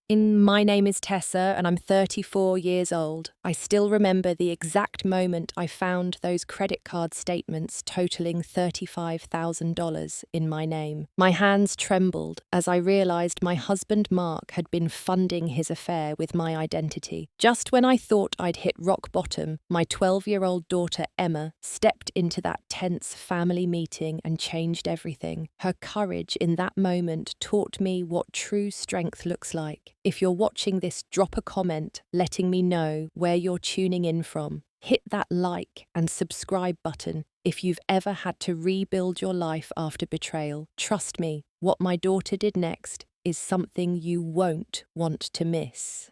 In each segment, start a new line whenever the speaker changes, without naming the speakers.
My name is Tessa and I'm 34 years old. I still remember the exact moment I found those credit card statements totaling $35,000 in my name. My hands trembled as I realized my husband Mark had been funding his affair with my identity. Just when I thought I'd hit rock bottom, my 12-year-old daughter Emma stepped into that tense family meeting and changed everything. Her courage in that moment taught me what true strength looks like. If you're watching this, drop a comment letting me know where you're tuning in from. Hit that like and subscribe button if you've ever had to rebuild your life after betrayal. Trust me, what my daughter did next is something you won't want to miss.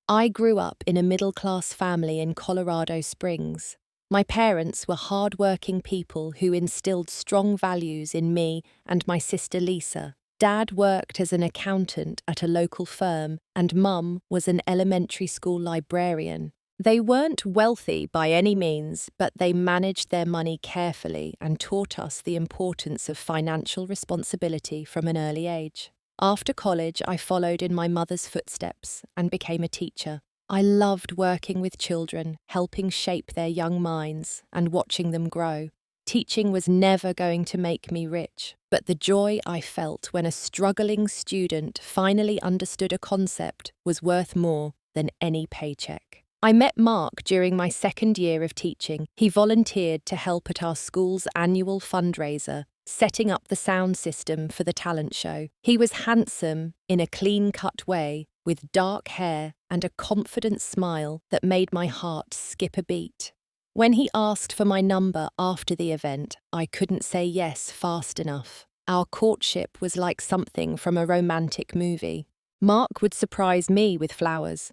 I grew up in a middle-class family in Colorado Springs. My parents were hard-working people who instilled strong values in me and my sister Lisa. Dad worked as an accountant at a local firm, and Mum was an elementary school librarian. They weren't wealthy by any means, but they managed their money carefully and taught us the importance of financial responsibility from an early age. After college, I followed in my mother's footsteps and became a teacher. I loved working with children, helping shape their young minds and watching them grow. Teaching was never going to make me rich, but the joy I felt when a struggling student finally understood a concept was worth more than any paycheck. I met Mark during my second year of teaching. He volunteered to help at our school's annual fundraiser, setting up the sound system for the talent show. He was handsome in a clean-cut way, with dark hair and a confident smile that made my heart skip a beat. When he asked for my number after the event, I couldn't say yes fast enough. Our courtship was like something from a romantic movie. Mark would surprise me with flowers.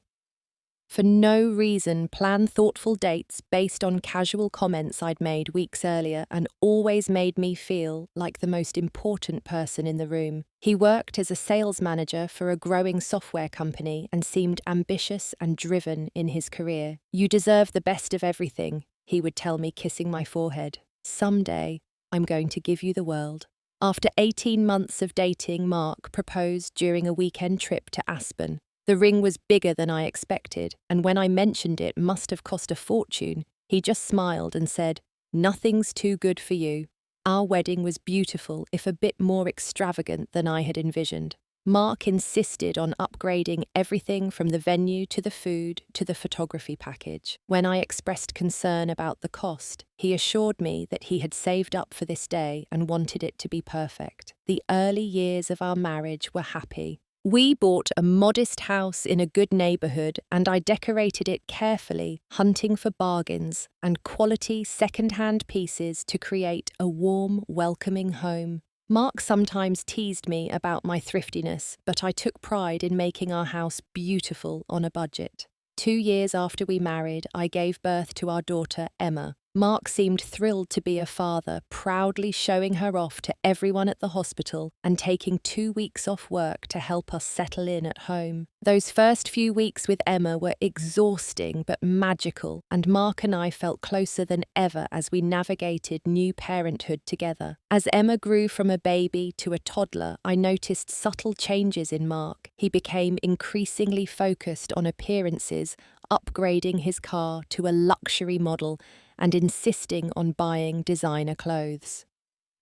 For no reason, plan thoughtful dates based on casual comments I'd made weeks earlier and always made me feel like the most important person in the room. He worked as a sales manager for a growing software company and seemed ambitious and driven in his career. "You deserve the best of everything," he would tell me, kissing my forehead. "Someday, I'm going to give you the world." After 18 months of dating, Mark proposed during a weekend trip to Aspen. The ring was bigger than I expected, and when I mentioned it must have cost a fortune, he just smiled and said, "Nothing's too good for you." Our wedding was beautiful, if a bit more extravagant than I had envisioned. Mark insisted on upgrading everything from the venue to the food to the photography package. When I expressed concern about the cost, he assured me that he had saved up for this day and wanted it to be perfect. The early years of our marriage were happy. We bought a modest house in a good neighborhood and I decorated it carefully, hunting for bargains and quality second-hand pieces to create a warm, welcoming home. Mark sometimes teased me about my thriftiness, but I took pride in making our house beautiful on a budget. 2 years after we married, I gave birth to our daughter, Emma. Mark seemed thrilled to be a father, proudly showing her off to everyone at the hospital and taking 2 weeks off work to help us settle in at home. Those first few weeks with Emma were exhausting but magical, and Mark and I felt closer than ever as we navigated new parenthood together. As Emma grew from a baby to a toddler, I noticed subtle changes in Mark. He became increasingly focused on appearances, upgrading his car to a luxury model and insisting on buying designer clothes.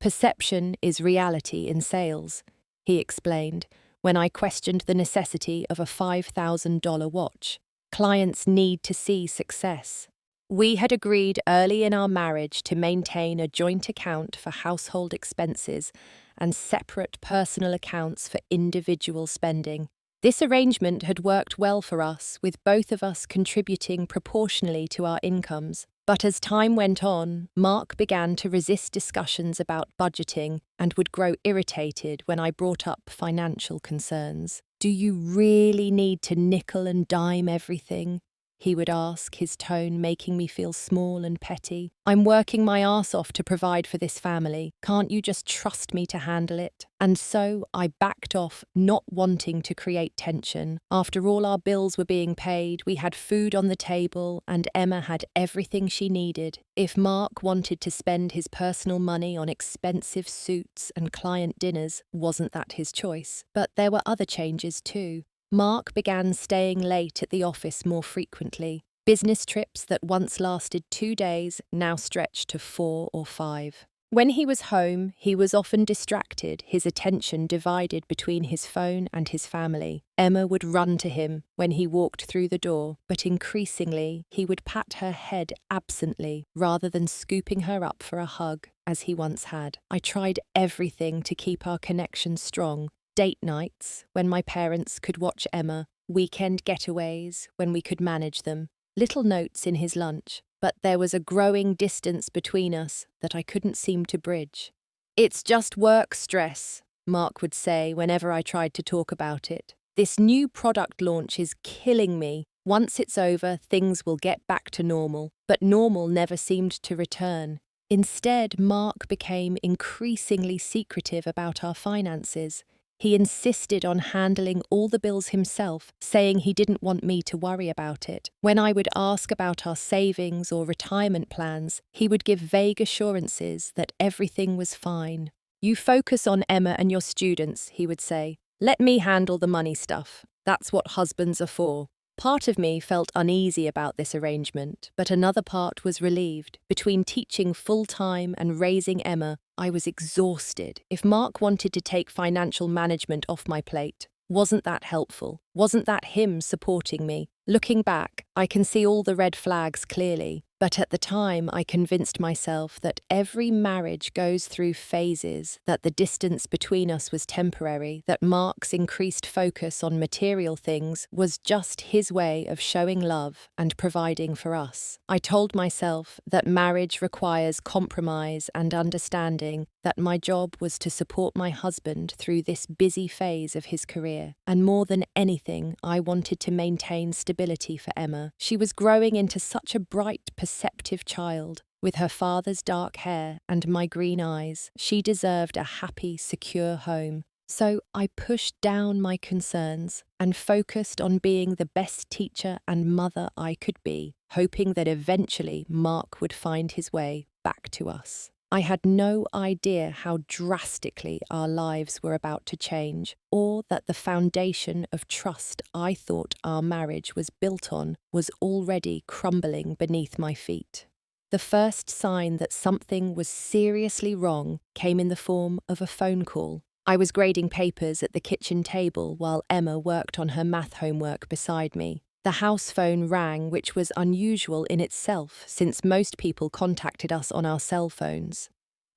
"Perception is reality in sales," he explained when I questioned the necessity of a $5,000 watch. "Clients need to see success." We had agreed early in our marriage to maintain a joint account for household expenses and separate personal accounts for individual spending. This arrangement had worked well for us, with both of us contributing proportionally to our incomes. But as time went on, Mark began to resist discussions about budgeting and would grow irritated when I brought up financial concerns. "Do you really need to nickel and dime everything?" he would ask, his tone making me feel small and petty. "I'm working my arse off to provide for this family. Can't you just trust me to handle it?" And so I backed off, not wanting to create tension. After all our bills were being paid, we had food on the table, and Emma had everything she needed. If Mark wanted to spend his personal money on expensive suits and client dinners, wasn't that his choice? But there were other changes too. Mark began staying late at the office more frequently. Business trips that once lasted 2 days now stretched to 4 or 5. When he was home, he was often distracted, his attention divided between his phone and his family. Emma would run to him when he walked through the door, but increasingly he would pat her head absently rather than scooping her up for a hug, as he once had. I tried everything to keep our connection strong. Date nights, when my parents could watch Emma, weekend getaways, when we could manage them, little notes in his lunch. But there was a growing distance between us that I couldn't seem to bridge. "It's just work stress," Mark would say whenever I tried to talk about it. "This new product launch is killing me. Once it's over, things will get back to normal." But normal never seemed to return. Instead, Mark became increasingly secretive about our finances. He insisted on handling all the bills himself, saying he didn't want me to worry about it. When I would ask about our savings or retirement plans, he would give vague assurances that everything was fine. "You focus on Emma and your students," he would say. "Let me handle the money stuff. That's what husbands are for." Part of me felt uneasy about this arrangement, but another part was relieved. Between teaching full-time and raising Emma, I was exhausted. If Mark wanted to take financial management off my plate, wasn't that helpful? Wasn't that him supporting me? Looking back, I can see all the red flags clearly. But at the time, I convinced myself that every marriage goes through phases, that the distance between us was temporary, that Mark's increased focus on material things was just his way of showing love and providing for us. I told myself that marriage requires compromise and understanding, that my job was to support my husband through this busy phase of his career. And more than anything, I wanted to maintain stability for Emma. She was growing into such a bright, perceptive child. With her father's dark hair and my green eyes, she deserved a happy, secure home. So I pushed down my concerns and focused on being the best teacher and mother I could be, hoping that eventually Mark would find his way back to us. I had no idea how drastically our lives were about to change, or that the foundation of trust I thought our marriage was built on was already crumbling beneath my feet. The first sign that something was seriously wrong came in the form of a phone call. I was grading papers at the kitchen table while Emma worked on her math homework beside me. The house phone rang, which was unusual in itself since most people contacted us on our cell phones.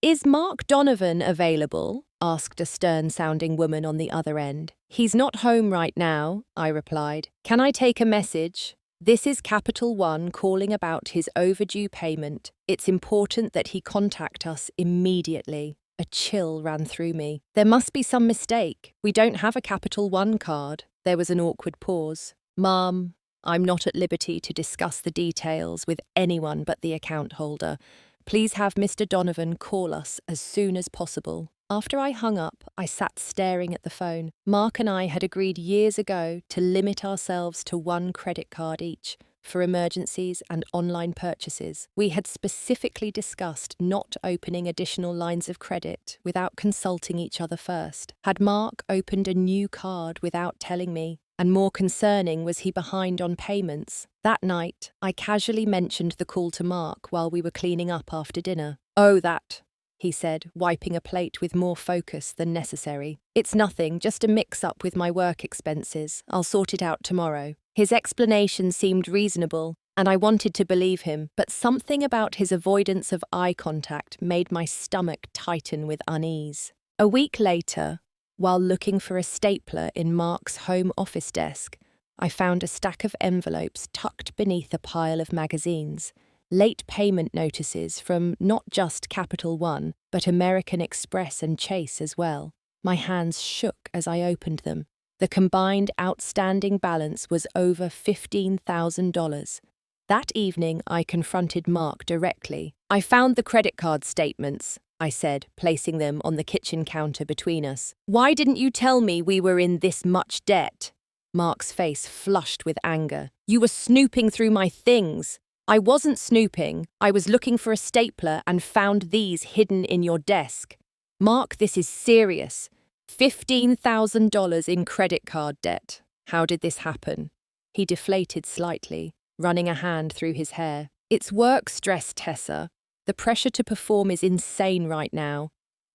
"Is Mark Donovan available?" asked a stern-sounding woman on the other end. "He's not home right now," I replied. "Can I take a message?" "This is Capital One calling about his overdue payment. It's important that he contact us immediately." A chill ran through me. There must be some mistake. We don't have a Capital One card. There was an awkward pause. "Ma'am, I'm not at liberty to discuss the details with anyone but the account holder. Please have Mr. Donovan call us as soon as possible." After I hung up, I sat staring at the phone. Mark and I had agreed years ago to limit ourselves to one credit card each for emergencies and online purchases. We had specifically discussed not opening additional lines of credit without consulting each other first. Had Mark opened a new card without telling me? And more concerning, was he behind on payments? That night, I casually mentioned the call to Mark while we were cleaning up after dinner. "Oh, that," he said, wiping a plate with more focus than necessary. "It's nothing, just a mix-up with my work expenses. I'll sort it out tomorrow." His explanation seemed reasonable, and I wanted to believe him, but something about his avoidance of eye contact made my stomach tighten with unease. A week later, while looking for a stapler in Mark's home office desk, I found a stack of envelopes tucked beneath a pile of magazines. Late payment notices from not just Capital One, but American Express and Chase as well. My hands shook as I opened them. The combined outstanding balance was over $15,000. That evening, I confronted Mark directly. "I found the credit card statements," I said, placing them on the kitchen counter between us. "Why didn't you tell me we were in this much debt?" Mark's face flushed with anger. "You were snooping through my things." "I wasn't snooping. I was looking for a stapler and found these hidden in your desk." "Mark, this is serious. $15,000 in credit card debt." How did this happen? He deflated slightly, running a hand through his hair. It's work stress, Tessa. The pressure to perform is insane right now.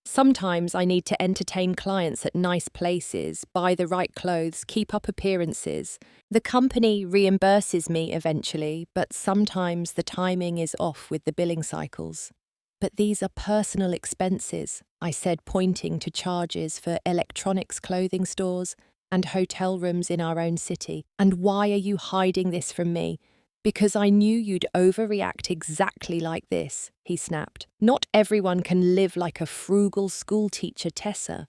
Sometimes I need to entertain clients at nice places, buy the right clothes, keep up appearances. The company reimburses me eventually, but sometimes the timing is off with the billing cycles. But these are personal expenses, I said, pointing to charges for electronics clothing stores and hotel rooms in our own city. And why are you hiding this from me? Because I knew you'd overreact exactly like this, he snapped. Not everyone can live like a frugal schoolteacher, Tessa.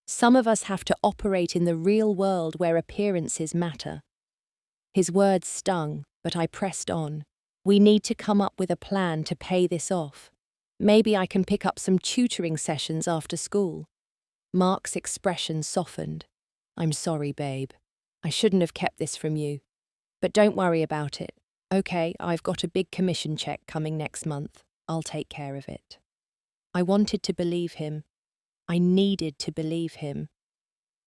Some of us have to operate in the real world where appearances matter. His words stung, but I pressed on. We need to come up with a plan to pay this off. Maybe I can pick up some tutoring sessions after school. Mark's expression softened. I'm sorry, babe. I shouldn't have kept this from you. But don't worry about it. Okay, I've got a big commission check coming next month. I'll take care of it. I wanted to believe him. I needed to believe him.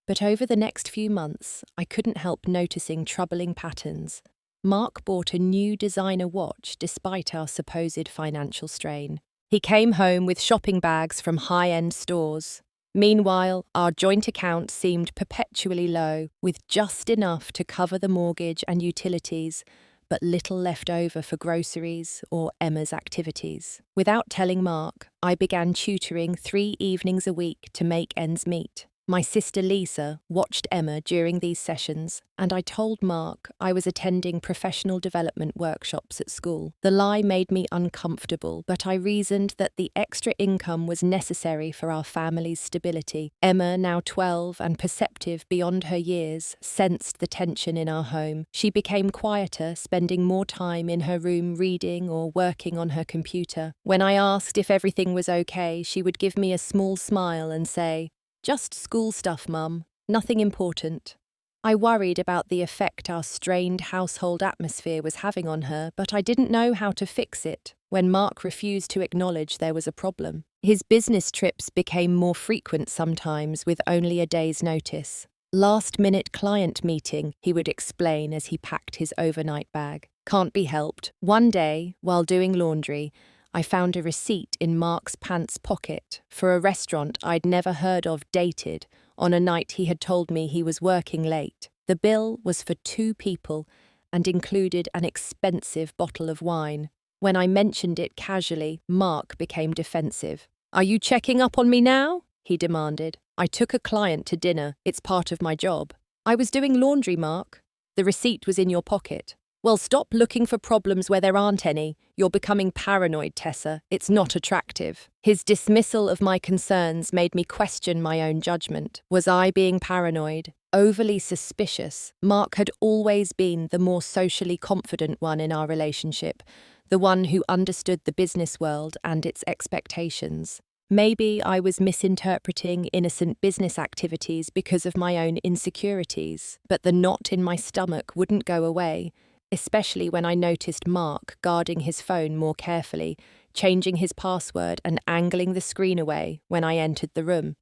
But over the next few months, I couldn't help noticing troubling patterns. Mark bought a new designer watch despite our supposed financial strain. He came home with shopping bags from high-end stores. Meanwhile, our joint account seemed perpetually low, with just enough to cover the mortgage and utilities, but little left over for groceries or Emma's activities. Without telling Mark, I began tutoring 3 evenings a week to make ends meet. My sister Lisa watched Emma during these sessions, and I told Mark I was attending professional development workshops at school. The lie made me uncomfortable, but I reasoned that the extra income was necessary for our family's stability. Emma, now 12 and perceptive beyond her years, sensed the tension in our home. She became quieter, spending more time in her room reading or working on her computer. When I asked if everything was okay, she would give me a small smile and say, "Just school stuff, Mum. Nothing important." I worried about the effect our strained household atmosphere was having on her, but I didn't know how to fix it when Mark refused to acknowledge there was a problem. His business trips became more frequent sometimes with only a day's notice. Last-minute client meeting, he would explain as he packed his overnight bag. Can't be helped. One day, while doing laundry, I found a receipt in Mark's pants pocket for a restaurant I'd never heard of dated on a night he had told me he was working late. The bill was for 2 people and included an expensive bottle of wine. When I mentioned it casually, Mark became defensive. "Are you checking up on me now?" he demanded. "I took a client to dinner. It's part of my job." "I was doing laundry, Mark. The receipt was in your pocket." "Well, stop looking for problems where there aren't any. You're becoming paranoid, Tessa. It's not attractive." His dismissal of my concerns made me question my own judgment. Was I being paranoid? Overly suspicious? Mark had always been the more socially confident one in our relationship, the one who understood the business world and its expectations. Maybe I was misinterpreting innocent business activities because of my own insecurities, but the knot in my stomach wouldn't go away, especially when I noticed Mark guarding his phone more carefully, changing his password and angling the screen away when I entered the room.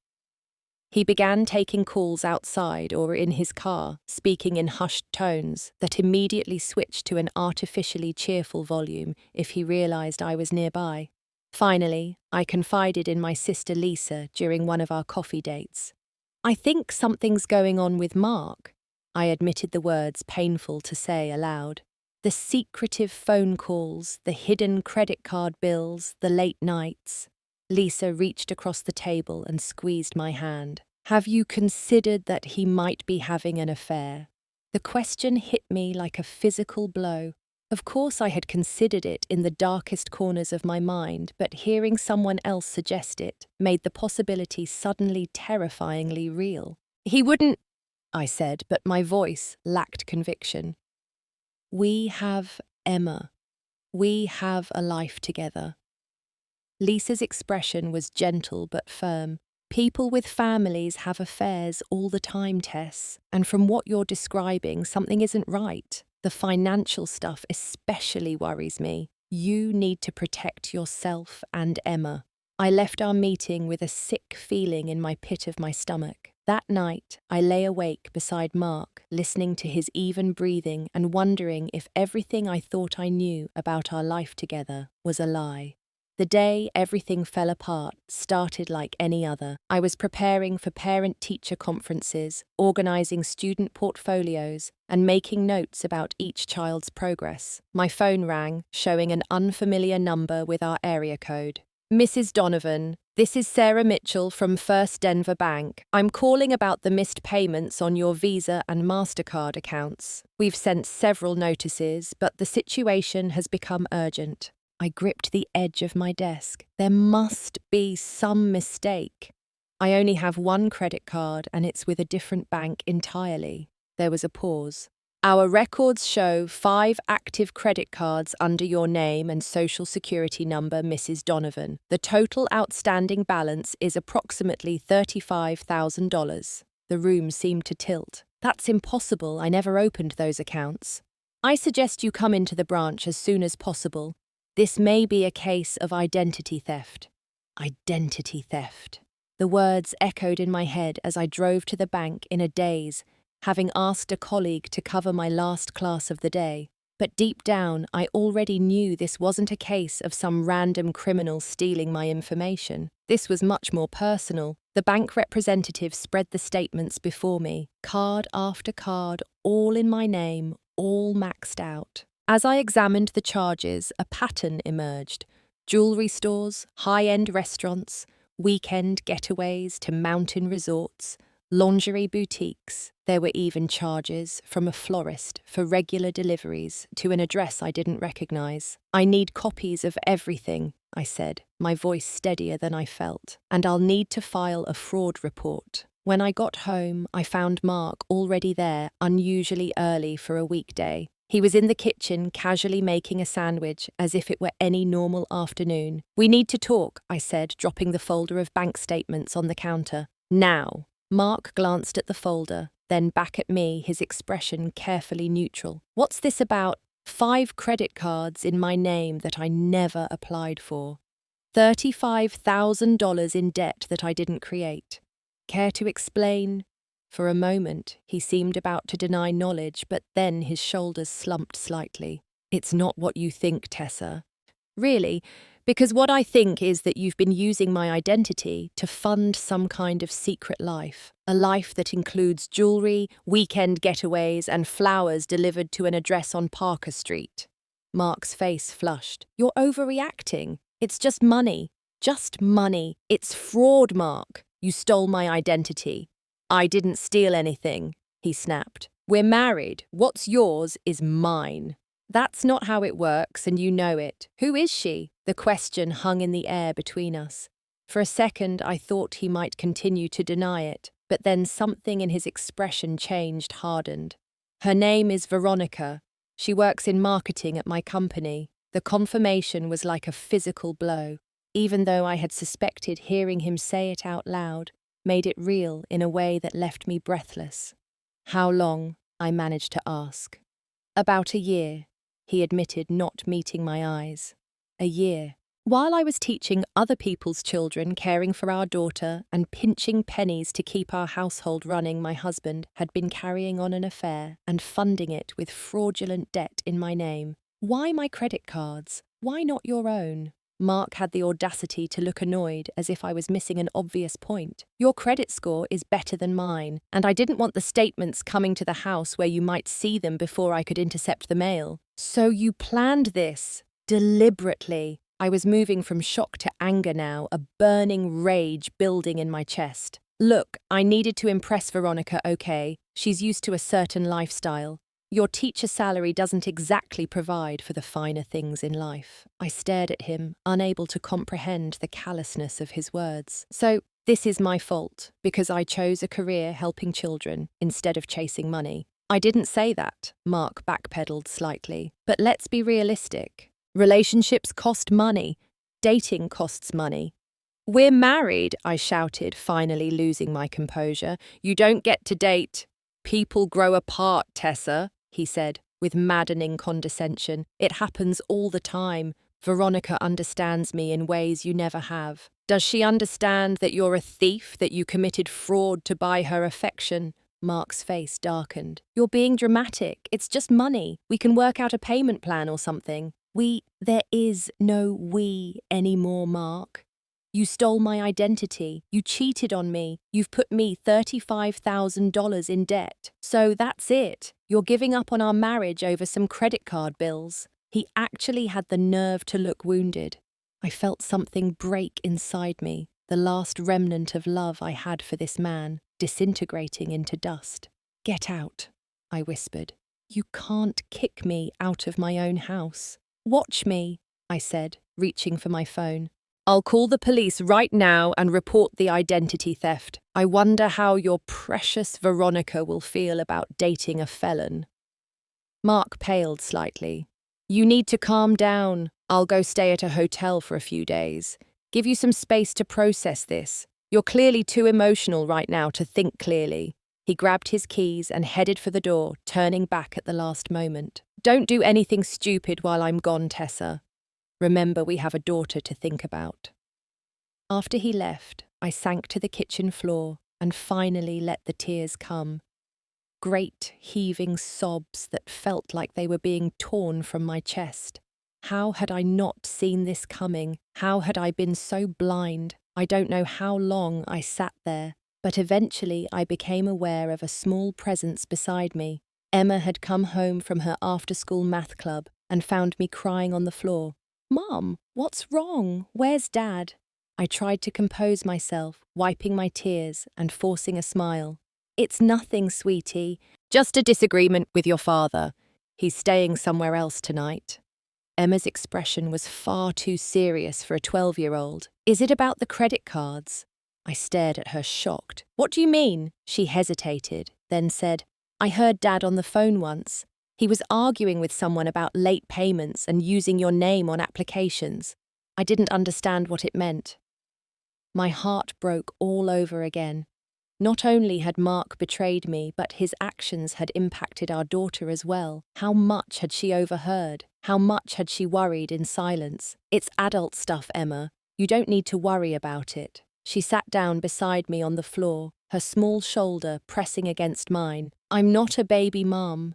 He began taking calls outside or in his car, speaking in hushed tones that immediately switched to an artificially cheerful volume if he realized I was nearby. Finally, I confided in my sister Lisa during one of our coffee dates. "I think something's going on with Mark." I admitted the words painful to say aloud. The secretive phone calls, the hidden credit card bills, the late nights. Lisa reached across the table and squeezed my hand. "Have you considered that he might be having an affair?" The question hit me like a physical blow. Of course I had considered it in the darkest corners of my mind, but hearing someone else suggest it made the possibility suddenly terrifyingly real. "He wouldn't," I said, but my voice lacked conviction. "We have Emma. We have a life together." Lisa's expression was gentle but firm. "People with families have affairs all the time, Tess, and from what you're describing, something isn't right. The financial stuff especially worries me. You need to protect yourself and Emma." I left our meeting with a sick feeling in my pit of my stomach. That night, I lay awake beside Mark, listening to his even breathing and wondering if everything I thought I knew about our life together was a lie. The day everything fell apart started like any other. I was preparing for parent-teacher conferences, organising student portfolios, and making notes about each child's progress. My phone rang, showing an unfamiliar number with our area code. Mrs. Donovan, this is Sarah Mitchell from First Denver Bank. I'm calling about the missed payments on your Visa and MasterCard accounts. We've sent several notices, but the situation has become urgent. I gripped the edge of my desk. There must be some mistake. I only have one credit card and it's with a different bank entirely. There was a pause. Our records show 5 active credit cards under your name and social security number, Mrs. Donovan. The total outstanding balance is approximately $35,000. The room seemed to tilt. That's impossible. I never opened those accounts. I suggest you come into the branch as soon as possible. This may be a case of identity theft. Identity theft. The words echoed in my head as I drove to the bank in a daze, having asked a colleague to cover my last class of the day. But deep down, I already knew this wasn't a case of some random criminal stealing my information. This was much more personal. The bank representative spread the statements before me, card after card, all in my name, all maxed out. As I examined the charges, a pattern emerged. Jewelry stores, high-end restaurants, weekend getaways to mountain resorts, lingerie boutiques. There were even charges from a florist for regular deliveries to an address I didn't recognize. I need copies of everything, I said, my voice steadier than I felt, and I'll need to file a fraud report. When I got home, I found Mark already there, unusually early for a weekday. He was in the kitchen, casually making a sandwich, as if it were any normal afternoon. We need to talk, I said, dropping the folder of bank statements on the counter. Now. Mark glanced at the folder, then back at me, his expression carefully neutral. What's this about? 5 credit cards in my name that I never applied for. $35,000 in debt that I didn't create. Care to explain? For a moment, he seemed about to deny knowledge, but then his shoulders slumped slightly. It's not what you think, Tessa. Really, because what I think is that you've been using my identity to fund some kind of secret life. A life that includes jewelry, weekend getaways, and flowers delivered to an address on Parker Street. Mark's face flushed. You're overreacting. It's just money. Just money. It's fraud, Mark. You stole my identity. I didn't steal anything, he snapped. We're married. What's yours is mine. That's not how it works, and you know it. Who is she? The question hung in the air between us. For a second, I thought he might continue to deny it, but then something in his expression changed, hardened. Her name is Veronica. She works in marketing at my company. The confirmation was like a physical blow. Even though I had suspected, hearing him say it out loud made it real in a way that left me breathless. How long? I managed to ask. About a year, he admitted, not meeting my eyes. A year. While I was teaching other people's children, caring for our daughter, and pinching pennies to keep our household running, my husband had been carrying on an affair and funding it with fraudulent debt in my name. Why my credit cards? Why not your own? Mark had the audacity to look annoyed, as if I was missing an obvious point. Your credit score is better than mine, and I didn't want the statements coming to the house where you might see them before I could intercept the mail. So you planned this, deliberately. I was moving from shock to anger now, a burning rage building in my chest. Look, I needed to impress Veronica, okay? She's used to a certain lifestyle. Your teacher salary doesn't exactly provide for the finer things in life. I stared at him, unable to comprehend the callousness of his words. So, this is my fault, because I chose a career helping children instead of chasing money. I didn't say that, Mark backpedaled slightly. But let's be realistic. Relationships cost money. Dating costs money. We're married, I shouted, finally losing my composure. You don't get to date. People grow apart, Tessa, he said, with maddening condescension. It happens all the time. Veronica understands me in ways you never have. Does she understand that you're a thief, that you committed fraud to buy her affection? Mark's face darkened. You're being dramatic. It's just money. We can work out a payment plan or something. There is no we anymore, Mark. You stole my identity. You cheated on me. You've put me $35,000 in debt. So that's it. You're giving up on our marriage over some credit card bills. He actually had the nerve to look wounded. I felt something break inside me, the last remnant of love I had for this man, disintegrating into dust. Get out, I whispered. You can't kick me out of my own house. Watch me, I said, reaching for my phone. I'll call the police right now and report the identity theft. I wonder how your precious Veronica will feel about dating a felon. Mark paled slightly. You need to calm down. I'll go stay at a hotel for a few days. Give you some space to process this. You're clearly too emotional right now to think clearly. He grabbed his keys and headed for the door, turning back at the last moment. Don't do anything stupid while I'm gone, Tessa. Remember, we have a daughter to think about. After he left, I sank to the kitchen floor and finally let the tears come. Great, heaving sobs that felt like they were being torn from my chest. How had I not seen this coming? How had I been so blind? I don't know how long I sat there, but eventually I became aware of a small presence beside me. Emma had come home from her after-school math club and found me crying on the floor. Mom, what's wrong? Where's Dad? I tried to compose myself, wiping my tears and forcing a smile. It's nothing, sweetie. Just a disagreement with your father. He's staying somewhere else tonight. Emma's expression was far too serious for a 12-year-old. Is it about the credit cards? I stared at her shocked. What do you mean? She hesitated, then said, I heard Dad on the phone once. He was arguing with someone about late payments and using your name on applications. I didn't understand what it meant. My heart broke all over again. Not only had Mark betrayed me, but his actions had impacted our daughter as well. How much had she overheard? How much had she worried in silence? It's adult stuff, Emma. You don't need to worry about it. She sat down beside me on the floor, her small shoulder pressing against mine. I'm not a baby, Mom.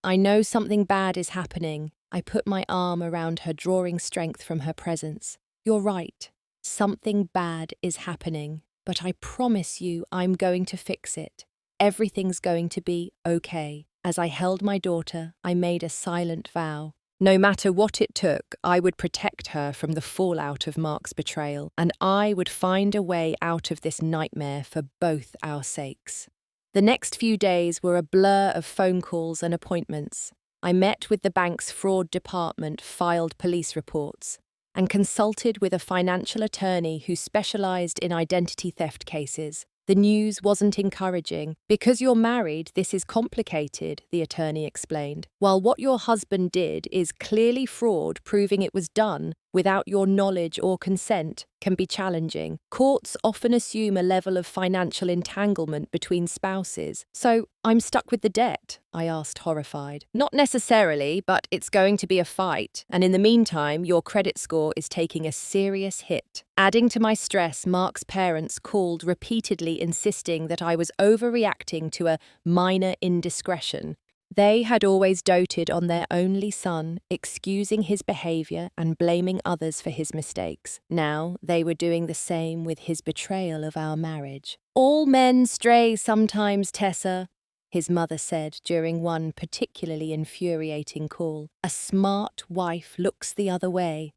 I know something bad is happening. I put my arm around her, drawing strength from her presence. You're right. Something bad is happening. But I promise you I'm going to fix it. Everything's going to be okay. As I held my daughter, I made a silent vow. No matter what it took, I would protect her from the fallout of Mark's betrayal, and I would find a way out of this nightmare for both our sakes. The next few days were a blur of phone calls and appointments. I met with the bank's fraud department, filed police reports, and consulted with a financial attorney who specialized in identity theft cases. The news wasn't encouraging. Because you're married, this is complicated, the attorney explained. While what your husband did is clearly fraud, proving it was done without your knowledge or consent can be challenging. Courts often assume a level of financial entanglement between spouses. So, I'm stuck with the debt? I asked, horrified. Not necessarily, but it's going to be a fight. And in the meantime, your credit score is taking a serious hit. Adding to my stress, Mark's parents called repeatedly insisting that I was overreacting to a minor indiscretion. They had always doted on their only son, excusing his behavior and blaming others for his mistakes. Now they were doing the same with his betrayal of our marriage. All men stray sometimes, Tessa, his mother said during one particularly infuriating call. A smart wife looks the other way.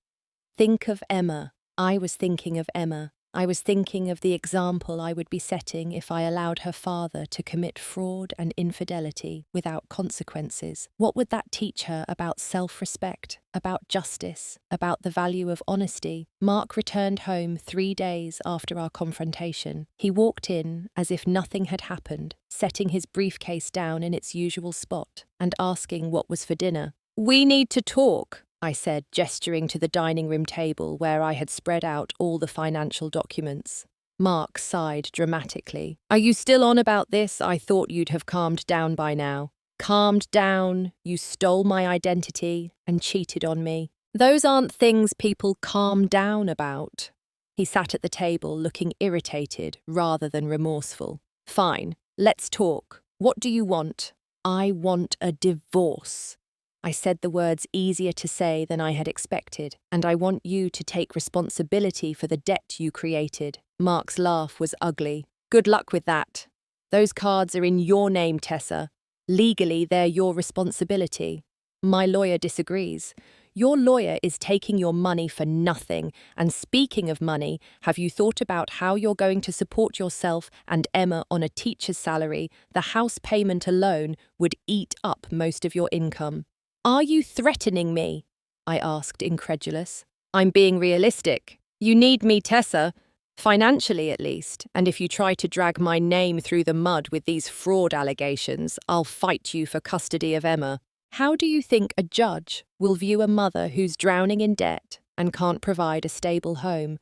Think of Emma. I was thinking of Emma. I was thinking of the example I would be setting if I allowed her father to commit fraud and infidelity without consequences. What would that teach her about self-respect, about justice, about the value of honesty? Mark returned home 3 days after our confrontation. He walked in as if nothing had happened, setting his briefcase down in its usual spot and asking what was for dinner. We need to talk, I said, gesturing to the dining room table where I had spread out all the financial documents. Mark sighed dramatically. Are you still on about this? I thought you'd have calmed down by now. Calmed down? You stole my identity and cheated on me. Those aren't things people calm down about. He sat at the table looking irritated rather than remorseful. Fine, let's talk. What do you want? I want a divorce. I said the words easier to say than I had expected, and I want you to take responsibility for the debt you created. Mark's laugh was ugly. Good luck with that. Those cards are in your name, Tessa. Legally, they're your responsibility. My lawyer disagrees. Your lawyer is taking your money for nothing, and speaking of money, have you thought about how you're going to support yourself and Emma on a teacher's salary? The house payment alone would eat up most of your income. Are you threatening me? I asked, incredulous. I'm being realistic. You need me, Tessa. Financially, at least, and if you try to drag my name through the mud with these fraud allegations, I'll fight you for custody of Emma. How do you think a judge will view a mother who's drowning in debt and can't provide a stable home?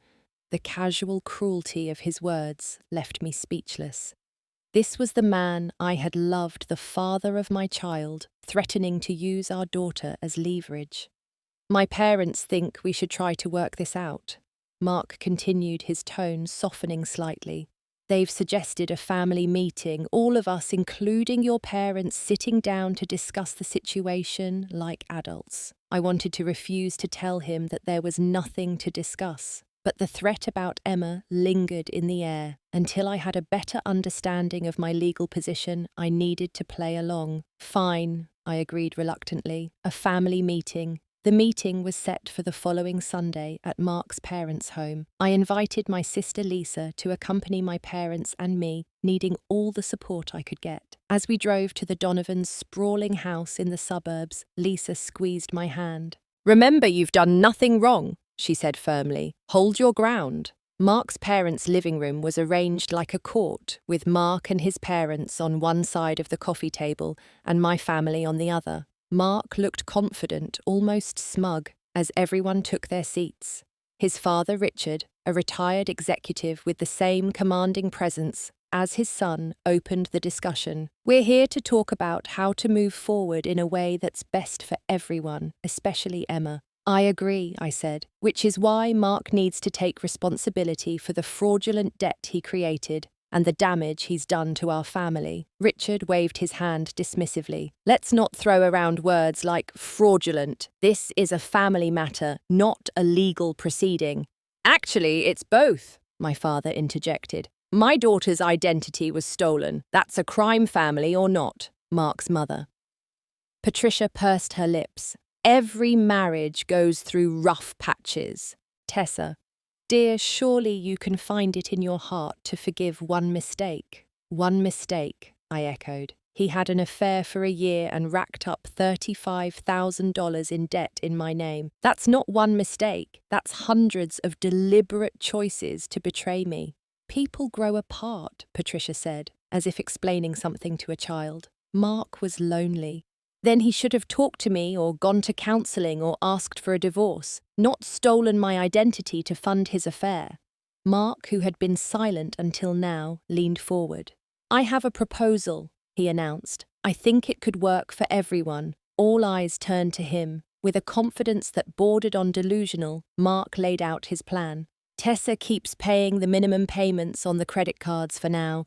The casual cruelty of his words left me speechless. This was the man I had loved, the father of my child, threatening to use our daughter as leverage. My parents think we should try to work this out. Mark continued, his tone softening slightly. They've suggested a family meeting, all of us, including your parents, sitting down to discuss the situation like adults. I wanted to refuse to tell him that there was nothing to discuss, but the threat about Emma lingered in the air. Until I had a better understanding of my legal position, I needed to play along. Fine, I agreed reluctantly. A family meeting. The meeting was set for the following Sunday at Mark's parents' home. I invited my sister Lisa to accompany my parents and me, needing all the support I could get. As we drove to the Donovans' sprawling house in the suburbs, Lisa squeezed my hand. Remember, you've done nothing wrong, she said firmly. Hold your ground. Mark's parents' living room was arranged like a court, with Mark and his parents on one side of the coffee table and my family on the other. Mark looked confident, almost smug, as everyone took their seats. His father, Richard, a retired executive with the same commanding presence, as his son, opened the discussion. We're here to talk about how to move forward in a way that's best for everyone, especially Emma. I agree, I said, which is why Mark needs to take responsibility for the fraudulent debt he created and the damage he's done to our family. Richard waved his hand dismissively. Let's not throw around words like fraudulent. This is a family matter, not a legal proceeding. Actually, it's both, my father interjected. My daughter's identity was stolen. That's a crime, family or not. Mark's mother. Patricia pursed her lips. Every marriage goes through rough patches. Tessa. Dear, surely you can find it in your heart to forgive one mistake. One mistake, I echoed. He had an affair for a year and racked up $35,000 in debt in my name. That's not one mistake. That's hundreds of deliberate choices to betray me. People grow apart, Patricia said, as if explaining something to a child. Mark was lonely. Then he should have talked to me or gone to counselling or asked for a divorce, not stolen my identity to fund his affair. Mark, who had been silent until now, leaned forward. I have a proposal, he announced. I think it could work for everyone. All eyes turned to him. With a confidence that bordered on delusional, Mark laid out his plan. Tessa keeps paying the minimum payments on the credit cards for now.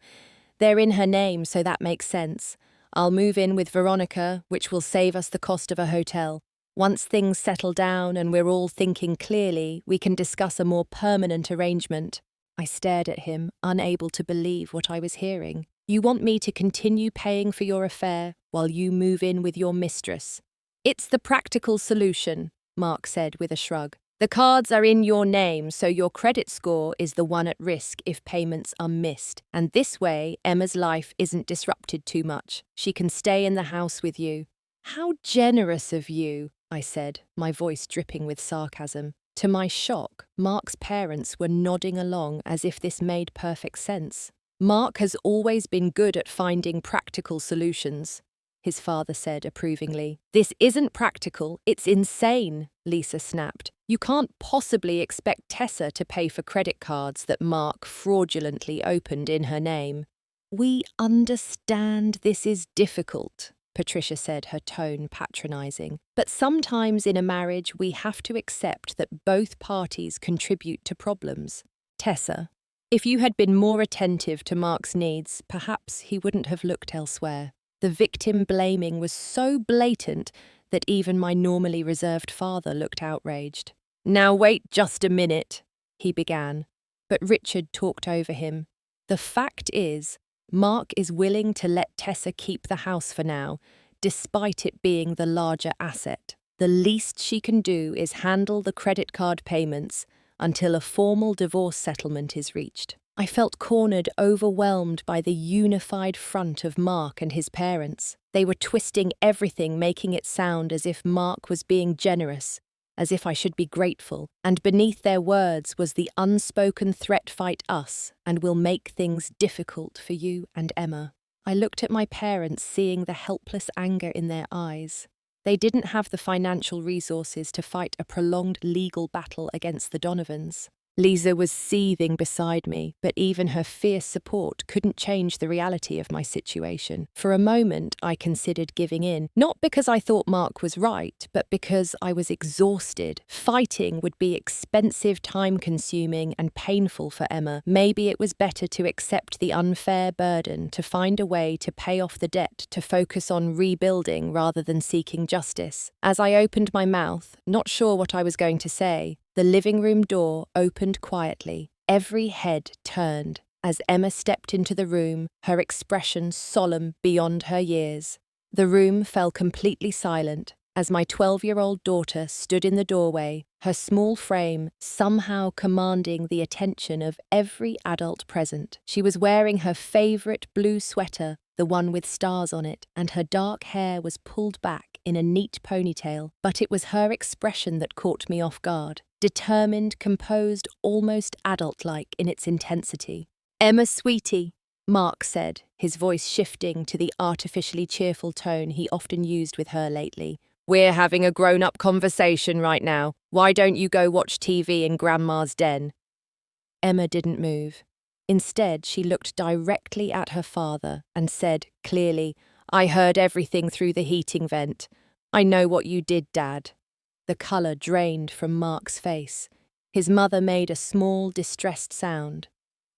They're in her name, so that makes sense. I'll move in with Veronica, which will save us the cost of a hotel. Once things settle down and we're all thinking clearly, we can discuss a more permanent arrangement. I stared at him, unable to believe what I was hearing. You want me to continue paying for your affair while you move in with your mistress? It's the practical solution, Mark said with a shrug. The cards are in your name, so your credit score is the one at risk if payments are missed. And this way, Emma's life isn't disrupted too much. She can stay in the house with you. How generous of you, I said, my voice dripping with sarcasm. To my shock, Mark's parents were nodding along as if this made perfect sense. Mark has always been good at finding practical solutions, his father said approvingly. This isn't practical, it's insane, Lisa snapped. You can't possibly expect Tessa to pay for credit cards that Mark fraudulently opened in her name. We understand this is difficult, Patricia said, her tone patronizing. But sometimes in a marriage we have to accept that both parties contribute to problems. Tessa, if you had been more attentive to Mark's needs, perhaps he wouldn't have looked elsewhere. The victim blaming was so blatant that even my normally reserved father looked outraged. "Now wait just a minute," he began, but Richard talked over him. "The fact is, Mark is willing to let Tessa keep the house for now, despite it being the larger asset. The least she can do is handle the credit card payments until a formal divorce settlement is reached." I felt cornered, overwhelmed by the unified front of Mark and his parents. They were twisting everything, making it sound as if Mark was being generous, as if I should be grateful, and beneath their words was the unspoken threat: "Fight us, and we'll make things difficult for you and Emma." I looked at my parents, seeing the helpless anger in their eyes. They didn't have the financial resources to fight a prolonged legal battle against the Donovans. Lisa was seething beside me, but even her fierce support couldn't change the reality of my situation. For a moment, I considered giving in, not because I thought Mark was right, but because I was exhausted. Fighting would be expensive, time-consuming, and painful for Emma. Maybe it was better to accept the unfair burden, to find a way to pay off the debt, to focus on rebuilding rather than seeking justice. As I opened my mouth, not sure what I was going to say, the living room door opened quietly. Every head turned as Emma stepped into the room, her expression solemn beyond her years. The room fell completely silent as my 12-year-old daughter stood in the doorway, her small frame somehow commanding the attention of every adult present. She was wearing her favorite blue sweater, the one with stars on it, and her dark hair was pulled back in a neat ponytail, but it was her expression that caught me off guard. Determined, composed, almost adult-like in its intensity. "Emma, sweetie," Mark said, his voice shifting to the artificially cheerful tone he often used with her lately. "We're having a grown-up conversation right now. Why don't you go watch TV in Grandma's den?" Emma didn't move. Instead, she looked directly at her father and said, clearly, "I heard everything through the heating vent. I know what you did, Dad." The colour drained from Mark's face. His mother made a small, distressed sound.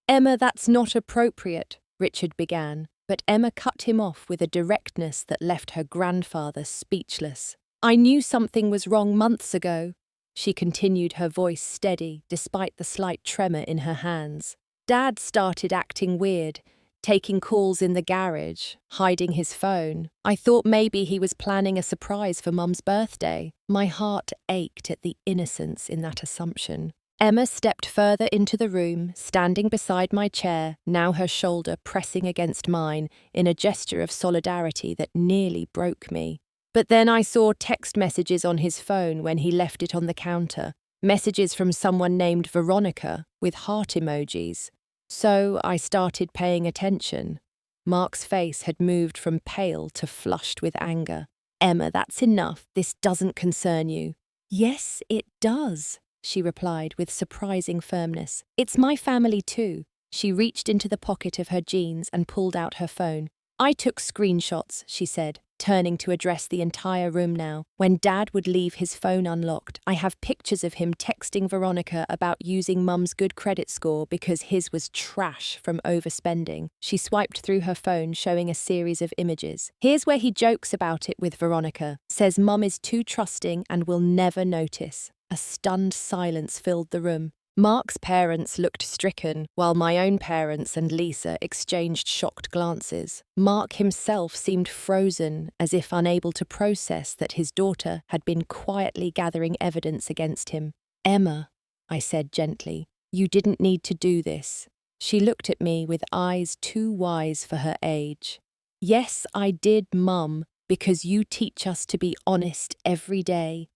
"Emma, that's not appropriate," Richard began, but Emma cut him off with a directness that left her grandfather speechless. "I knew something was wrong months ago," she continued, her voice steady despite the slight tremor in her hands. "Dad started acting weird, taking calls in the garage, hiding his phone. I thought maybe he was planning a surprise for Mum's birthday." My heart ached at the innocence in that assumption. Emma stepped further into the room, standing beside my chair, now her shoulder pressing against mine in a gesture of solidarity that nearly broke me. But then I saw text messages on his phone when he left it on the counter, messages from someone named Veronica with heart emojis. So I started paying attention. Mark's face had moved from pale to flushed with anger. "Emma, that's enough. This doesn't concern you." "Yes, it does," she replied with surprising firmness. "It's my family too." She reached into the pocket of her jeans and pulled out her phone. "I took screenshots," she said, turning to address the entire room now. "When Dad would leave his phone unlocked, I have pictures of him texting Veronica about using Mum's good credit score because his was trash from overspending." She swiped through her phone, showing a series of images. "Here's where he jokes about it with Veronica, says Mum is too trusting and will never notice." A stunned silence filled the room. Mark's parents looked stricken, while my own parents and Lisa exchanged shocked glances. Mark himself seemed frozen, as if unable to process that his daughter had been quietly gathering evidence against him. "Emma," I said gently, "you didn't need to do this." She looked at me with eyes too wise for her age. "Yes, I did, Mum, because you teach us to be honest every day.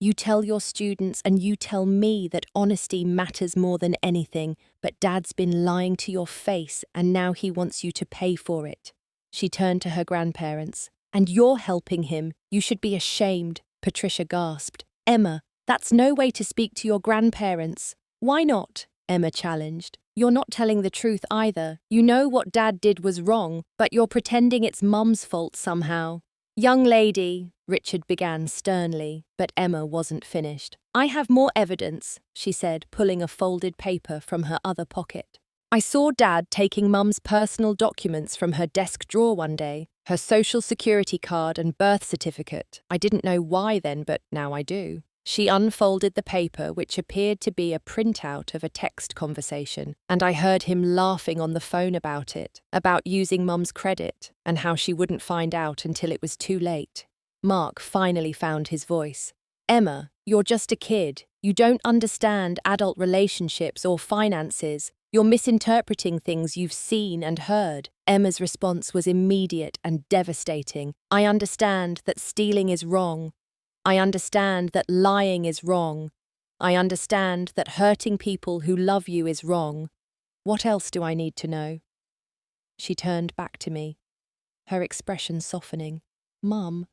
You tell your students and you tell me that honesty matters more than anything, but Dad's been lying to your face and now he wants you to pay for it." She turned to her grandparents. "And you're helping him. You should be ashamed," Patricia gasped. "Emma, that's no way to speak to your grandparents." "Why not?" Emma challenged. "You're not telling the truth either. You know what Dad did was wrong, but you're pretending it's Mum's fault somehow." Young lady, Richard began sternly, but Emma wasn't finished. I have more evidence, she said, pulling a folded paper from her other pocket. I saw Dad taking Mum's personal documents from her desk drawer one day, her social security card and birth certificate. I didn't know why then, but now I do. She unfolded the paper, which appeared to be a printout of a text conversation, and I heard him laughing on the phone about it, about using Mum's credit, and how she wouldn't find out until it was too late. Mark finally found his voice. Emma, you're just a kid. You don't understand adult relationships or finances. You're misinterpreting things you've seen and heard. Emma's response was immediate and devastating. I understand that stealing is wrong. I understand that lying is wrong. I understand that hurting people who love you is wrong. What else do I need to know? She turned back to me, her expression softening. Mum,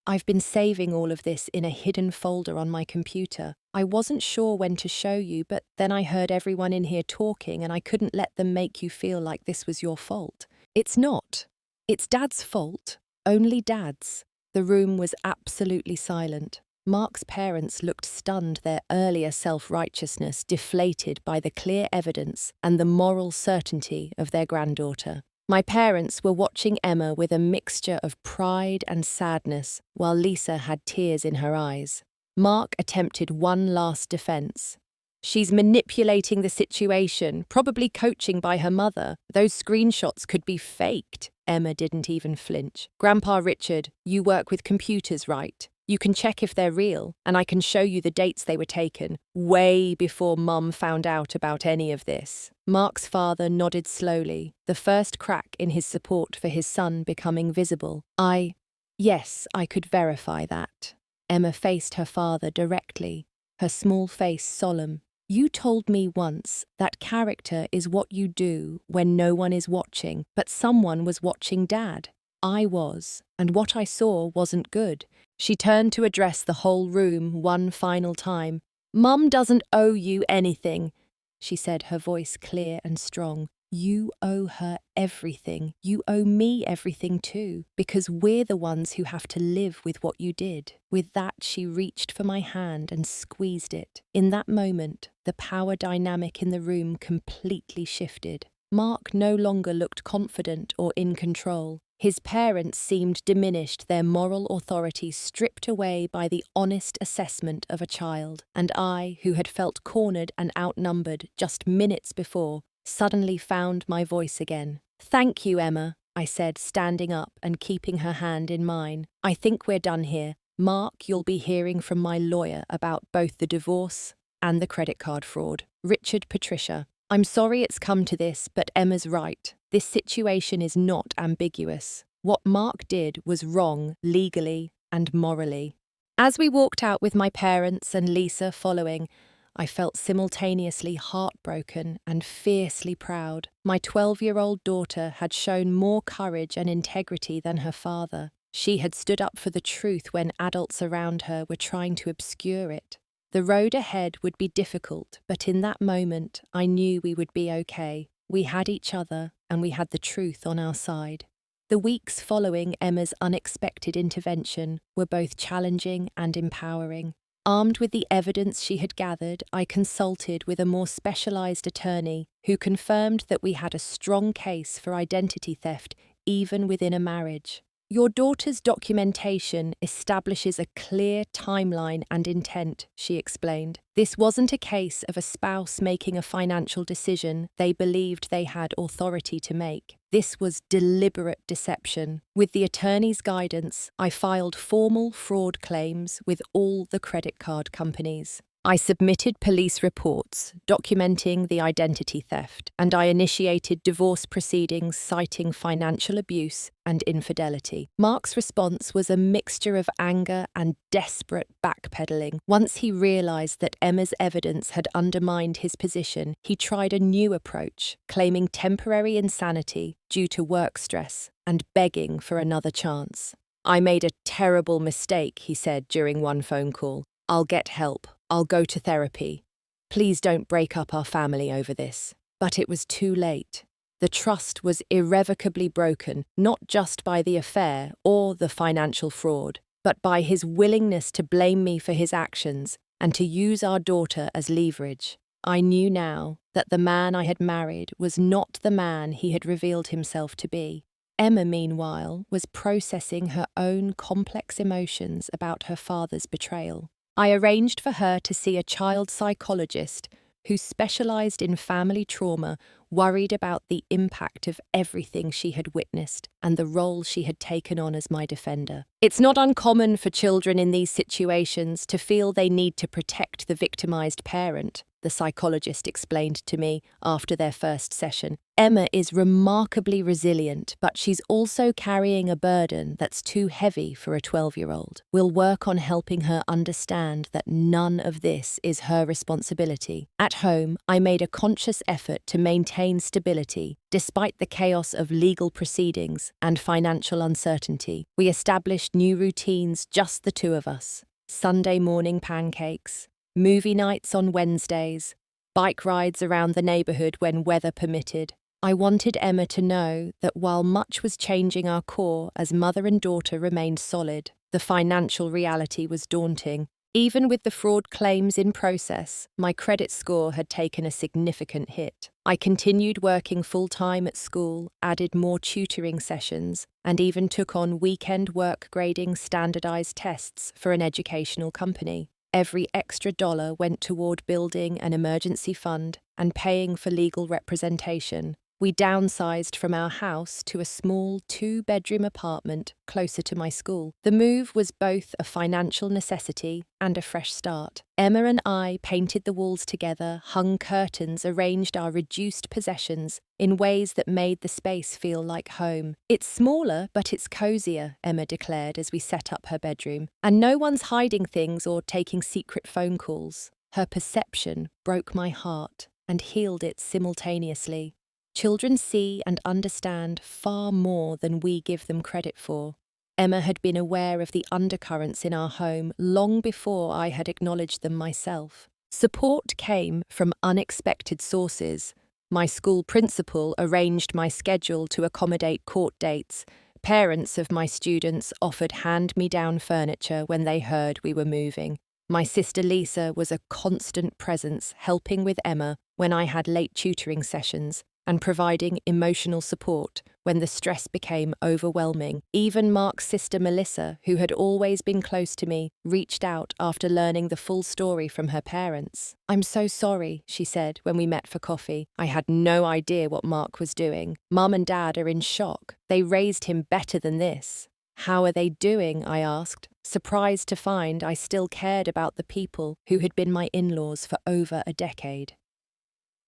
I've been saving all of this in a hidden folder on my computer. I wasn't sure when to show you, but then I heard everyone in here talking and I couldn't let them make you feel like this was your fault. It's not. It's Dad's fault. Only Dad's. The room was absolutely silent. Mark's parents looked stunned, their earlier self-righteousness deflated by the clear evidence and the moral certainty of their granddaughter. My parents were watching Emma with a mixture of pride and sadness, while Lisa had tears in her eyes. Mark attempted one last defense. She's manipulating the situation, probably coaching by her mother. Those screenshots could be faked. Emma didn't even flinch. Grandpa Richard, you work with computers, right? You can check if they're real, and I can show you the dates they were taken, way before Mum found out about any of this. Mark's father nodded slowly, the first crack in his support for his son becoming visible. Yes, I could verify that. Emma faced her father directly, her small face solemn. You told me once that character is what you do when no one is watching, but someone was watching Dad. I was, and what I saw wasn't good. She turned to address the whole room one final time. Mum doesn't owe you anything, she said, her voice clear and strong. You owe her everything. You owe me everything too, because we're the ones who have to live with what you did. With that, she reached for my hand and squeezed it. In that moment, the power dynamic in the room completely shifted. Mark no longer looked confident or in control. His parents seemed diminished, their moral authority stripped away by the honest assessment of a child. And I, who had felt cornered and outnumbered just minutes before, suddenly found my voice again. Thank you, Emma, I said, standing up and keeping her hand in mine. I think we're done here. Mark, you'll be hearing from my lawyer about both the divorce and the credit card fraud. Richard, Patricia. I'm sorry it's come to this, but Emma's right. This situation is not ambiguous. What Mark did was wrong legally and morally. As we walked out with my parents and Lisa following, I felt simultaneously heartbroken and fiercely proud. My 12-year-old daughter had shown more courage and integrity than her father. She had stood up for the truth when adults around her were trying to obscure it. The road ahead would be difficult, but in that moment, I knew we would be okay. We had each other, and we had the truth on our side. The weeks following Emma's unexpected intervention were both challenging and empowering. Armed with the evidence she had gathered, I consulted with a more specialized attorney who confirmed that we had a strong case for identity theft even within a marriage. Your daughter's documentation establishes a clear timeline and intent, she explained. This wasn't a case of a spouse making a financial decision they believed they had authority to make. This was deliberate deception. With the attorney's guidance, I filed formal fraud claims with all the credit card companies. I submitted police reports documenting the identity theft, and I initiated divorce proceedings citing financial abuse and infidelity. Mark's response was a mixture of anger and desperate backpedaling. Once he realized that Emma's evidence had undermined his position, he tried a new approach, claiming temporary insanity due to work stress and begging for another chance. I made a terrible mistake, he said during one phone call. I'll get help. I'll go to therapy. Please don't break up our family over this. But it was too late. The trust was irrevocably broken, not just by the affair or the financial fraud, but by his willingness to blame me for his actions and to use our daughter as leverage. I knew now that the man I had married was not the man he had revealed himself to be. Emma, meanwhile, was processing her own complex emotions about her father's betrayal. I arranged for her to see a child psychologist who specialized in family trauma, worried about the impact of everything she had witnessed and the role she had taken on as my defender. It's not uncommon for children in these situations to feel they need to protect the victimized parent, the psychologist explained to me after their first session. Emma is remarkably resilient, but she's also carrying a burden that's too heavy for a 12-year-old. We'll work on helping her understand that none of this is her responsibility. At home, I made a conscious effort to maintain stability, despite the chaos of legal proceedings and financial uncertainty. We established new routines, just the two of us. Sunday morning pancakes, movie nights on Wednesdays, bike rides around the neighborhood when weather permitted. I wanted Emma to know that while much was changing, our core as mother and daughter remained solid. The financial reality was daunting. Even with the fraud claims in process, my credit score had taken a significant hit. I continued working full-time at school, added more tutoring sessions, and even took on weekend work grading standardized tests for an educational company. Every extra dollar went toward building an emergency fund and paying for legal representation. We downsized from our house to a small 2-bedroom apartment closer to my school. The move was both a financial necessity and a fresh start. Emma and I painted the walls together, hung curtains, arranged our reduced possessions in ways that made the space feel like home. It's smaller, but it's cozier, Emma declared as we set up her bedroom. And no one's hiding things or taking secret phone calls. Her perception broke my heart and healed it simultaneously. Children see and understand far more than we give them credit for. Emma had been aware of the undercurrents in our home long before I had acknowledged them myself. Support came from unexpected sources. My school principal arranged my schedule to accommodate court dates. Parents of my students offered hand-me-down furniture when they heard we were moving. My sister Lisa was a constant presence, helping with Emma when I had late tutoring sessions, and providing emotional support when the stress became overwhelming. Even Mark's sister Melissa, who had always been close to me, reached out after learning the full story from her parents. "I'm so sorry," she said when we met for coffee. "I had no idea what Mark was doing. Mum and Dad are in shock. They raised him better than this." "How are they doing?" I asked, surprised to find I still cared about the people who had been my in-laws for over a decade.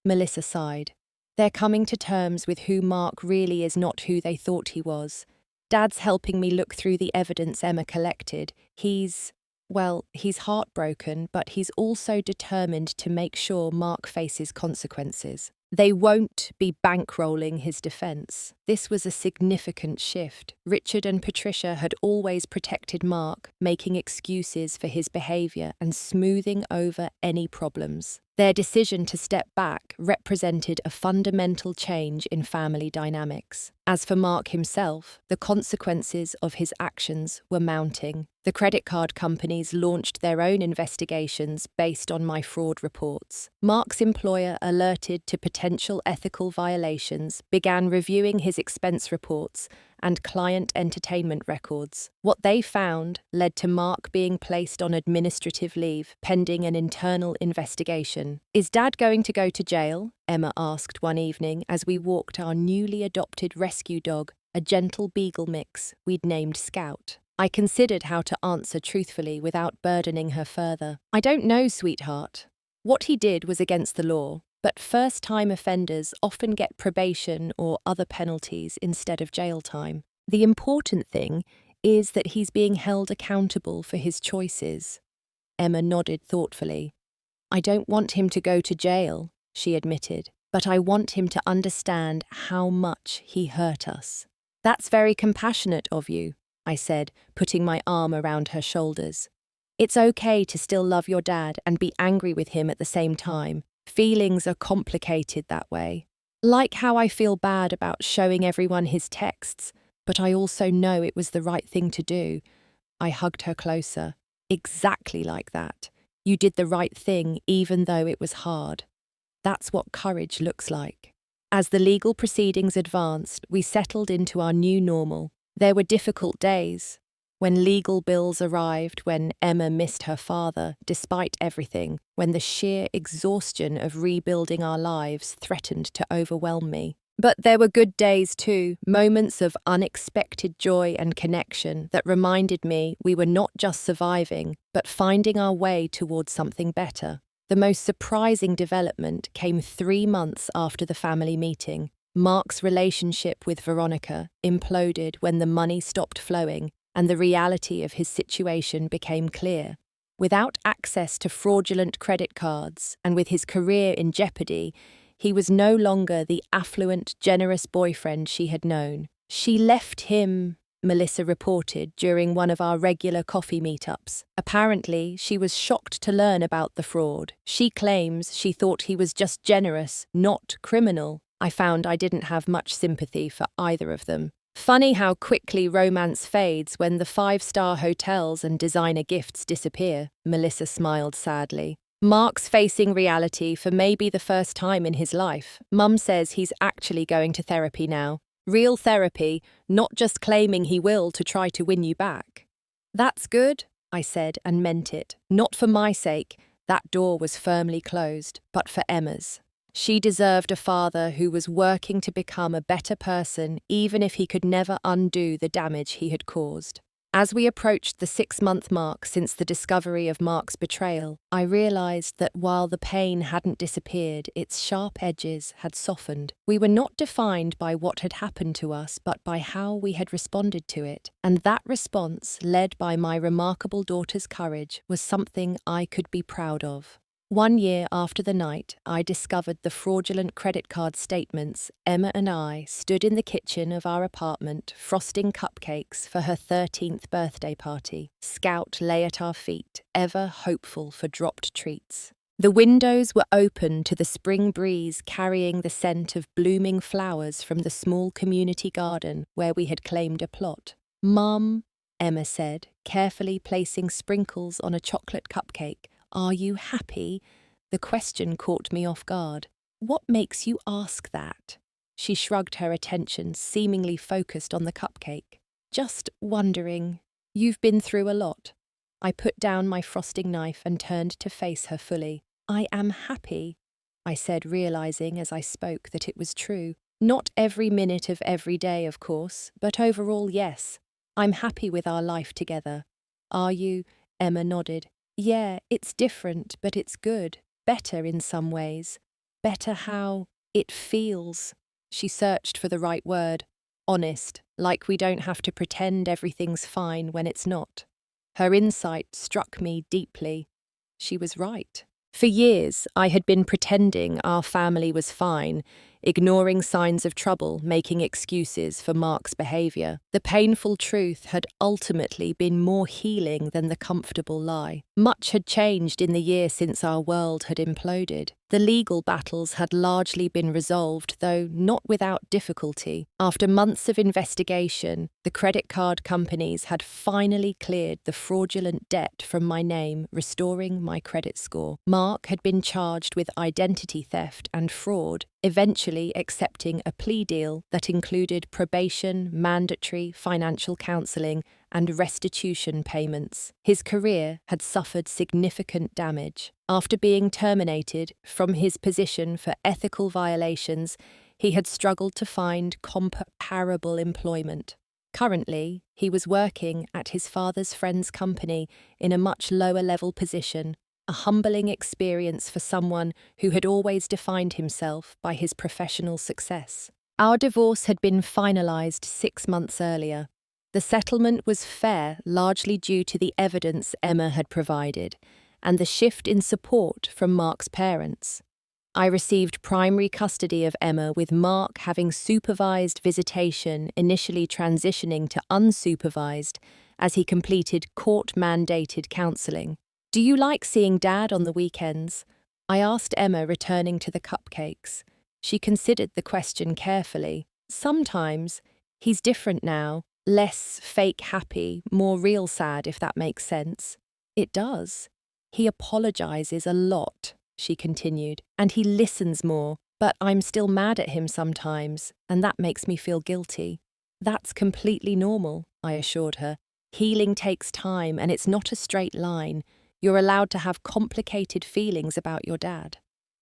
Melissa sighed. "They're coming to terms with who Mark really is, not who they thought he was. Dad's helping me look through the evidence Emma collected. He's heartbroken, but he's also determined to make sure Mark faces consequences. They won't be bankrolling his defense." This was a significant shift. Richard and Patricia had always protected Mark, making excuses for his behavior and smoothing over any problems. Their decision to step back represented a fundamental change in family dynamics. As for Mark himself, the consequences of his actions were mounting. The credit card companies launched their own investigations based on my fraud reports. Mark's employer, alerted to potential ethical violations, began reviewing his expense reports and client entertainment records. What they found led to Mark being placed on administrative leave, pending an internal investigation. "Is Dad going to go to jail?" Emma asked one evening as we walked our newly adopted rescue dog, a gentle beagle mix we'd named Scout. I considered how to answer truthfully without burdening her further. "I don't know, sweetheart. What he did was against the law, but first-time offenders often get probation or other penalties instead of jail time. The important thing is that he's being held accountable for his choices." Emma nodded thoughtfully. "I don't want him to go to jail," she admitted, "but I want him to understand how much he hurt us." "That's very compassionate of you," I said, putting my arm around her shoulders. "It's okay to still love your dad and be angry with him at the same time. Feelings are complicated that way." Like how I feel bad about showing everyone his texts, but I also know it was the right thing to do. I hugged her closer. Exactly like that. You did the right thing even though it was hard. That's what courage looks like. As the legal proceedings advanced, we settled into our new normal. There were difficult days. When legal bills arrived, when Emma missed her father, despite everything, when the sheer exhaustion of rebuilding our lives threatened to overwhelm me. But there were good days too, moments of unexpected joy and connection that reminded me we were not just surviving, but finding our way towards something better. The most surprising development came 3 months after the family meeting. Mark's relationship with Veronica imploded when the money stopped flowing and the reality of his situation became clear. Without access to fraudulent credit cards and with his career in jeopardy, he was no longer the affluent, generous boyfriend she had known. She left him, Melissa reported during one of our regular coffee meetups. Apparently, she was shocked to learn about the fraud. She claims she thought he was just generous, not criminal. I found I didn't have much sympathy for either of them. Funny how quickly romance fades when the 5-star hotels and designer gifts disappear, Melissa smiled sadly. Mark's facing reality for maybe the first time in his life. Mum says he's actually going to therapy now. Real therapy, not just claiming he will to try to win you back. That's good, I said and meant it. Not for my sake, that door was firmly closed, but for Emma's. She deserved a father who was working to become a better person even if he could never undo the damage he had caused. As we approached the 6-month mark since the discovery of Mark's betrayal, I realized that while the pain hadn't disappeared, its sharp edges had softened. We were not defined by what had happened to us, but by how we had responded to it. And that response, led by my remarkable daughter's courage, was something I could be proud of. 1 year after the night I discovered the fraudulent credit card statements, Emma and I stood in the kitchen of our apartment frosting cupcakes for her 13th birthday party. Scout lay at our feet, ever hopeful for dropped treats. The windows were open to the spring breeze carrying the scent of blooming flowers from the small community garden where we had claimed a plot. "Mum," Emma said, carefully placing sprinkles on a chocolate cupcake, "are you happy?" The question caught me off guard. "What makes you ask that?" She shrugged her attention, seemingly focused on the cupcake. "Just wondering. You've been through a lot." I put down my frosting knife and turned to face her fully. "I am happy," I said, realizing as I spoke that it was true. "Not every minute of every day, of course, but overall, yes. I'm happy with our life together." "Are you?" Emma nodded. "Yeah, it's different, but it's good. Better in some ways. Better how it feels." She searched for the right word. "Honest, like we don't have to pretend everything's fine when it's not." Her insight struck me deeply. She was right. For years, I had been pretending our family was fine, ignoring signs of trouble, making excuses for Mark's behaviour. The painful truth had ultimately been more healing than the comfortable lie. Much had changed in the year since our world had imploded. The legal battles had largely been resolved, though not without difficulty. After months of investigation, the credit card companies had finally cleared the fraudulent debt from my name, restoring my credit score. Mark had been charged with identity theft and fraud, eventually accepting a plea deal that included probation, mandatory financial counselling, and restitution payments. His career had suffered significant damage. After being terminated from his position for ethical violations, he had struggled to find comparable employment. Currently, he was working at his father's friend's company in a much lower-level position, a humbling experience for someone who had always defined himself by his professional success. Our divorce had been finalized 6 months earlier. The settlement was fair, largely due to the evidence Emma had provided, and the shift in support from Mark's parents. I received primary custody of Emma, with Mark having supervised visitation, initially transitioning to unsupervised as he completed court-mandated counselling. "Do you like seeing Dad on the weekends?" I asked Emma, returning to the cupcakes. She considered the question carefully. Sometimes he's different now, less fake happy, more real sad, if that makes sense. It does. He apologizes a lot, she continued, and he listens more, but I'm still mad at him sometimes, and that makes me feel guilty. That's completely normal, I assured her. Healing takes time, and it's not a straight line. You're allowed to have complicated feelings about your dad.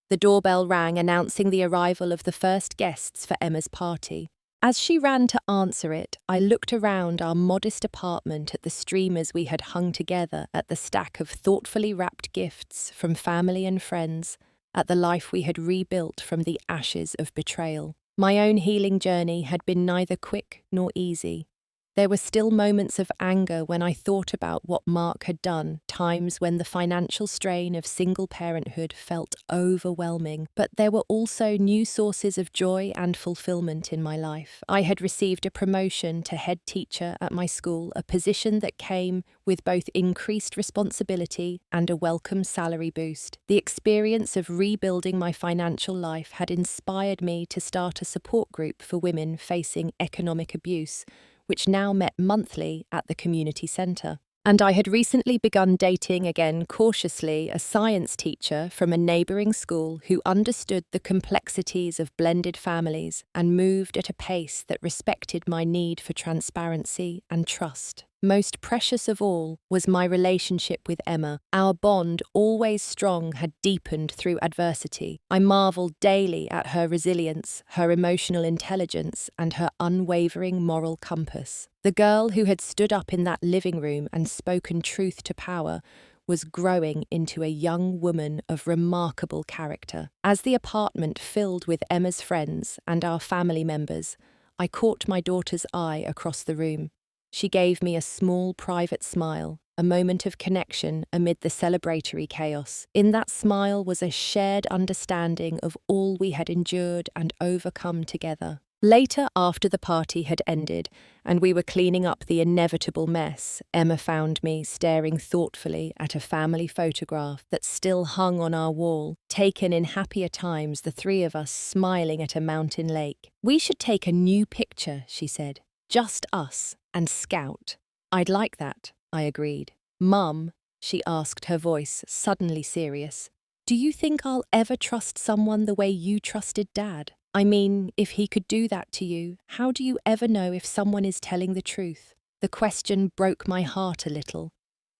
The doorbell rang, announcing the arrival of the first guests for Emma's party. As she ran to answer it, I looked around our modest apartment at the streamers we had hung together, at the stack of thoughtfully wrapped gifts from family and friends, at the life we had rebuilt from the ashes of betrayal. My own healing journey had been neither quick nor easy. There were still moments of anger when I thought about what Mark had done, times when the financial strain of single parenthood felt overwhelming, but there were also new sources of joy and fulfillment in my life. I had received a promotion to head teacher at my school, a position that came with both increased responsibility and a welcome salary boost. The experience of rebuilding my financial life had inspired me to start a support group for women facing economic abuse, which now met monthly at the community centre. And I had recently begun dating, again cautiously, a science teacher from a neighbouring school who understood the complexities of blended families and moved at a pace that respected my need for transparency and trust. Most precious of all was my relationship with Emma. Our bond, always strong, had deepened through adversity. I marvelled daily at her resilience, her emotional intelligence, and her unwavering moral compass. The girl who had stood up in that living room and spoken truth to power was growing into a young woman of remarkable character. As the apartment filled with Emma's friends and our family members, I caught my daughter's eye across the room. She gave me a small, private smile, a moment of connection amid the celebratory chaos. In that smile was a shared understanding of all we had endured and overcome together. Later, after the party had ended and we were cleaning up the inevitable mess, Emma found me staring thoughtfully at a family photograph that still hung on our wall, taken in happier times, the three of us smiling at a mountain lake. "We should take a new picture," she said. "Just us and Scout." "I'd like that," I agreed. "Mum," she asked, her voice suddenly serious, "do you think I'll ever trust someone the way you trusted Dad? I mean, if he could do that to you, how do you ever know if someone is telling the truth?" The question broke my heart a little,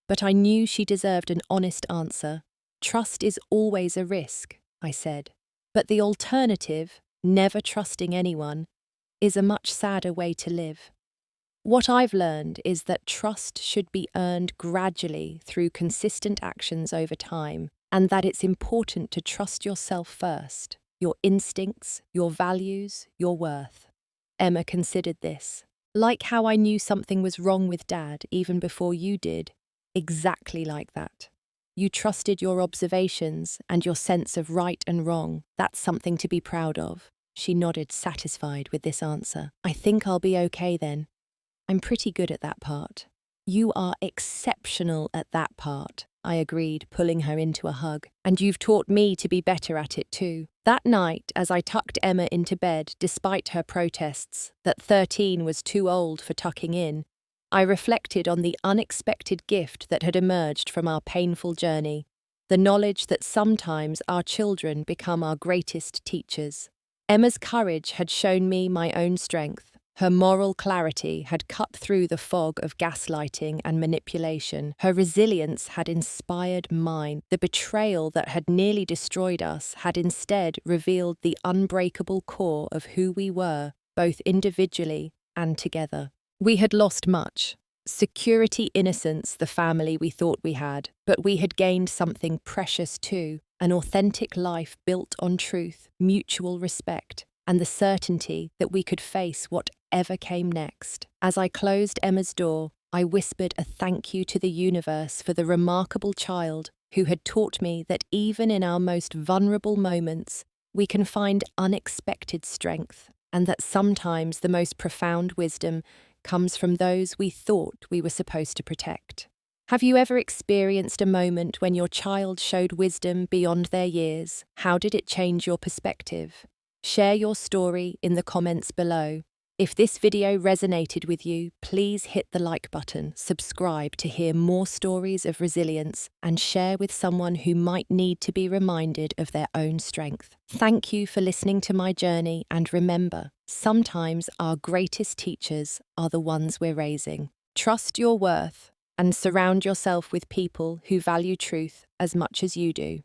but I knew she deserved an honest answer. "Trust is always a risk," I said. "But the alternative, never trusting anyone, is a much sadder way to live." What I've learned is that trust should be earned gradually through consistent actions over time, and that it's important to trust yourself first, your instincts, your values, your worth. Emma considered this. "Like how I knew something was wrong with Dad even before you did. Exactly like that. You trusted your observations and your sense of right and wrong. That's something to be proud of." She nodded, satisfied with this answer. "I think I'll be okay then. I'm pretty good at that part." "You are exceptional at that part," I agreed, pulling her into a hug. "And you've taught me to be better at it too." That night, as I tucked Emma into bed, despite her protests that 13 was too old for tucking in, I reflected on the unexpected gift that had emerged from our painful journey, the knowledge that sometimes our children become our greatest teachers. Emma's courage had shown me my own strength. Her moral clarity had cut through the fog of gaslighting and manipulation. Her resilience had inspired mine. The betrayal that had nearly destroyed us had instead revealed the unbreakable core of who we were, both individually and together. We had lost much. Security, innocence, the family we thought we had, but we had gained something precious too, an authentic life built on truth, mutual respect, and the certainty that we could face whatever came next. As I closed Emma's door, I whispered a thank you to the universe for the remarkable child who had taught me that even in our most vulnerable moments, we can find unexpected strength, and that sometimes the most profound wisdom comes from those we thought we were supposed to protect. Have you ever experienced a moment when your child showed wisdom beyond their years? How did it change your perspective? Share your story in the comments below. If this video resonated with you, please hit the like button, subscribe to hear more stories of resilience, and share with someone who might need to be reminded of their own strength. Thank you for listening to my journey, and remember, sometimes our greatest teachers are the ones we're raising. Trust your worth and surround yourself with people who value truth as much as you do.